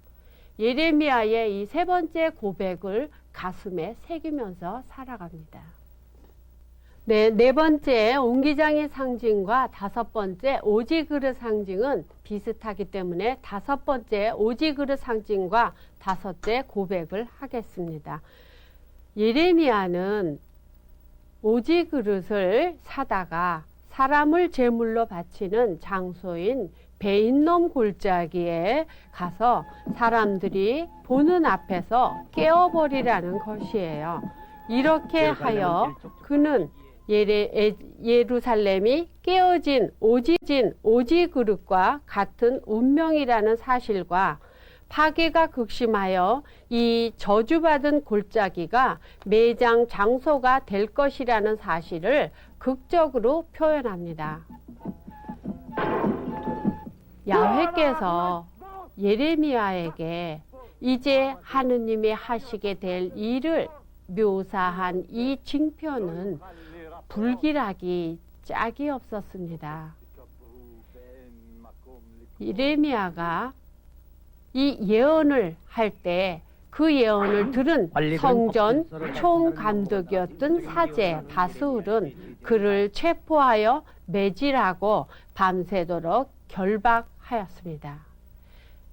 예레미야의 이 세 번째 고백을 가슴에 새기면서 살아갑니다. 네 번째 옹기장의 상징과 다섯 번째 오지그릇 상징은 비슷하기 때문에 다섯 번째 오지그릇 상징과 다섯째 고백을 하겠습니다. 예레미야는 오지그릇을 사다가 사람을 제물로 바치는 장소인 베인놈 골짜기에 가서 사람들이 보는 앞에서 깨어버리라는 것이에요. 이렇게 하여 그는 예루살렘이 깨어진 오지 그릇과 같은 운명이라는 사실과 파괴가 극심하여 이 저주받은 골짜기가 매장 장소가 될 것이라는 사실을 극적으로 표현합니다. 야훼께서 예레미야에게 이제 하느님이 하시게 될 일을 묘사한 이 징표는 불길하기 짝이 없었습니다. 예레미야가 이 예언을 할 때 그 예언을 들은 성전 총감독이었던 사제 바스울은 그를 체포하여 매질하고 밤새도록 결박하였습니다.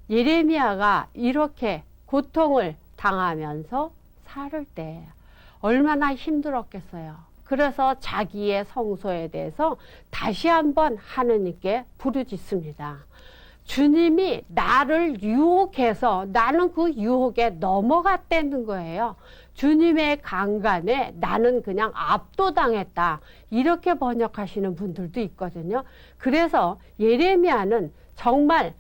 예레미야가 이렇게 고통을 당하면서 살을 때 얼마나 힘들었겠어요. 그래서 자기의 성소에 대해서 다시 한번 하느님께 부르짖습니다. 주님이 나를 유혹해서 나는 그 유혹에 넘어갔다는 거예요. 주님의 강간에 나는 그냥 압도당했다. 이렇게 번역하시는 분들도 있거든요. 그래서 예레미야는 정말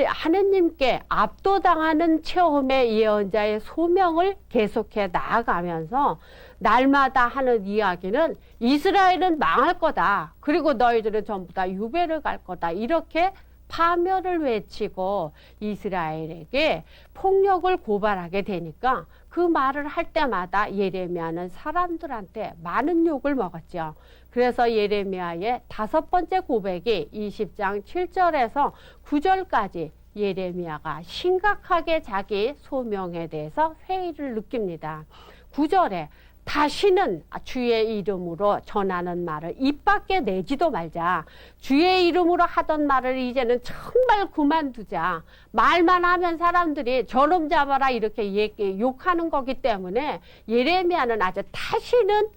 하느님께 압도당하는 체험의 예언자의 소명을 계속해 나아가면서 날마다 하는 이야기는 이스라엘은 망할 거다. 그리고 너희들은 전부 다 유배를 갈 거다. 이렇게 파멸을 외치고 이스라엘에게 폭력을 고발하게 되니까 그 말을 할 때마다 예레미야는 사람들한테 많은 욕을 먹었죠. 그래서 예레미야의 다섯 번째 고백이 20장 7절에서 9절까지 예레미야가 심각하게 자기 소명에 대해서 회의를 느낍니다. 9절에 다시는 주의 이름으로 전하는 말을 입 밖에 내지도 말자. 주의 이름으로 하던 말을 이제는 정말 그만두자. 말만 하면 사람들이 저놈 잡아라 이렇게 욕하는 거기 때문에 예레미야는 아주 다시는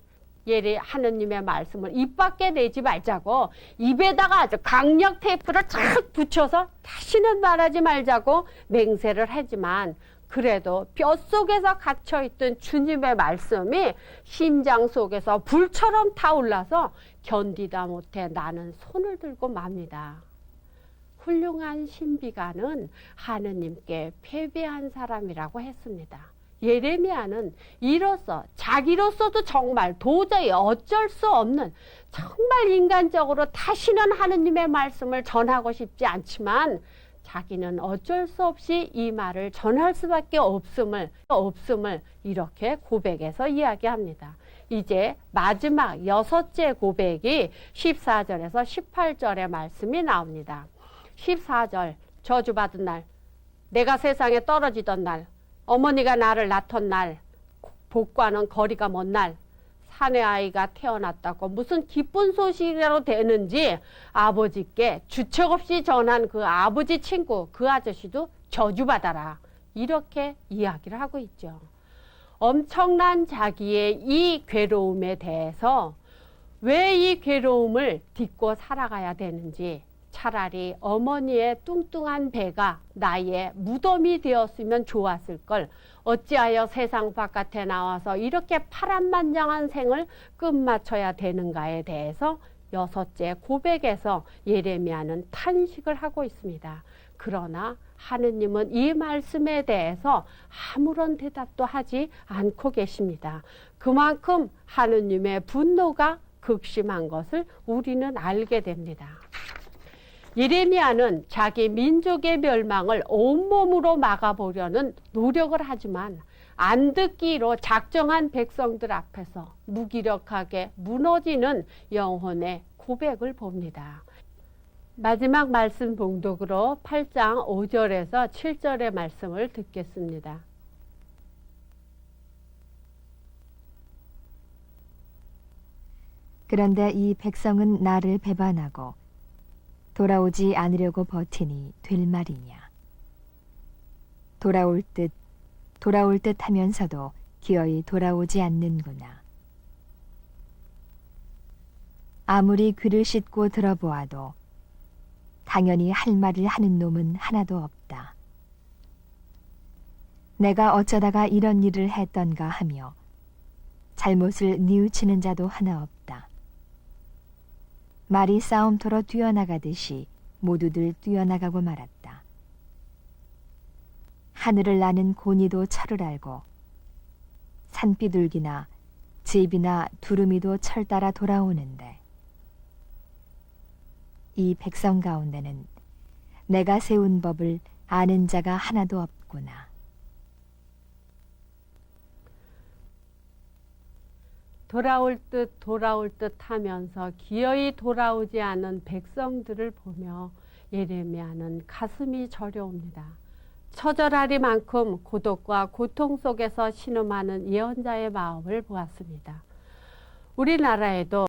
하느님의 말씀을 입 밖에 내지 말자고 입에다가 아주 강력 테이프를 착 붙여서 다시는 말하지 말자고 맹세를 하지만 그래도 뼛속에서 갇혀있던 주님의 말씀이 심장 속에서 불처럼 타올라서 견디다 못해 나는 손을 들고 맙니다. 훌륭한 신비가는 하느님께 패배한 사람이라고 했습니다. 예레미야는 이로써 자기로서도 정말 도저히 어쩔 수 없는 정말 인간적으로 다시는 하느님의 말씀을 전하고 싶지 않지만 자기는 어쩔 수 없이 이 말을 전할 수밖에 없음을 이렇게 고백해서 이야기합니다. 이제 마지막 6째 고백이 14절에서 18절의 말씀이 나옵니다. 14절, 저주받은 날, 내가 세상에 떨어지던 날, 어머니가 나를 낳던 날, 복과는 거리가 먼 날, 사내 아이가 태어났다고 무슨 기쁜 소식이라도 되는지 아버지께 주책 없이 전한 그 아버지 친구, 그 아저씨도 저주받아라. 이렇게 이야기를 하고 있죠. 엄청난 자기의 이 괴로움에 대해서 왜 이 괴로움을 딛고 살아가야 되는지, 차라리 어머니의 뚱뚱한 배가 나의 무덤이 되었으면 좋았을 걸 어찌하여 세상 바깥에 나와서 이렇게 파란만장한 생을 끝마쳐야 되는가에 대해서 6째 고백에서 예레미야는 탄식을 하고 있습니다. 그러나 하느님은 이 말씀에 대해서 아무런 대답도 하지 않고 계십니다. 그만큼 하느님의 분노가 극심한 것을 우리는 알게 됩니다. 예레미야는 자기 민족의 멸망을 온몸으로 막아보려는 노력을 하지만 안 듣기로 작정한 백성들 앞에서 무기력하게 무너지는 영혼의 고백을 봅니다. 마지막 말씀 봉독으로 8장 5절에서 7절의 말씀을 듣겠습니다. 그런데 이 백성은 나를 배반하고 돌아오지 않으려고 버티니 될 말이냐. 돌아올 듯 하면서도 기어이 돌아오지 않는구나. 아무리 귀를 씻고 들어보아도 당연히 할 말을 하는 놈은 하나도 없다. 내가 어쩌다가 이런 일을 했던가 하며 잘못을 뉘우치는 자도 하나 없다. 말이 싸움터로 뛰어나가듯이 모두들 뛰어나가고 말았다. 하늘을 나는 고니도 철을 알고 산비둘기나 제비나 두루미도 철 따라 돌아오는데 이 백성 가운데는 내가 세운 법을 아는 자가 하나도 없구나. 돌아올 듯 하면서 기어이 돌아오지 않은 백성들을 보며 예레미야는 가슴이 저려옵니다. 처절하리만큼 고독과 고통 속에서 신음하는 예언자의 마음을 보았습니다. 우리나라에도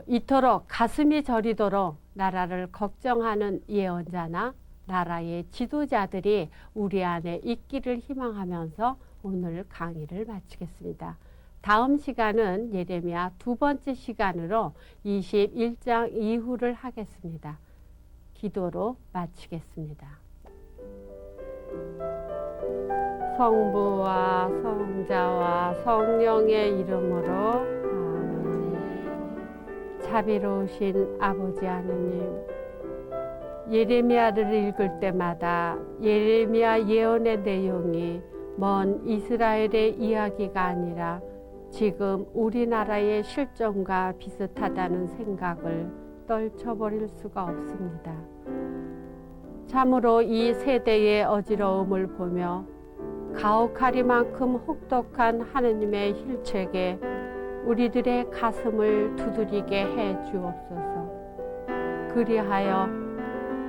이토록 가슴이 저리도록 나라를 걱정하는 예언자나 나라의 지도자들이 우리 안에 있기를 희망하면서 오늘 강의를 마치겠습니다. 다음 시간은 예레미야 2번째 시간으로 21장 이후를 하겠습니다. 기도로 마치겠습니다. 성부와 성자와 성령의 이름으로 아멘. 자비로우신 아버지 하느님, 예레미야를 읽을 때마다 예레미야 예언의 내용이 먼 이스라엘의 이야기가 아니라 지금 우리나라의 실정과 비슷하다는 생각을 떨쳐버릴 수가 없습니다. 참으로 이 세대의 어지러움을 보며 가혹하리만큼 혹독한 하느님의 힐책에 우리들의 가슴을 두드리게 해 주옵소서. 그리하여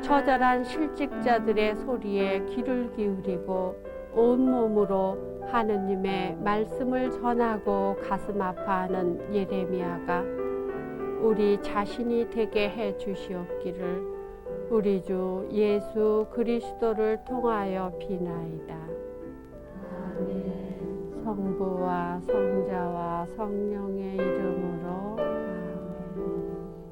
처절한 실직자들의 소리에 귀를 기울이고 온몸으로 하느님의 말씀을 전하고 가슴 아파하는 예레미야가 우리 자신이 되게 해 주시옵기를 우리 주 예수 그리스도를 통하여 비나이다. 아멘. 성부와 성자와 성령의 이름으로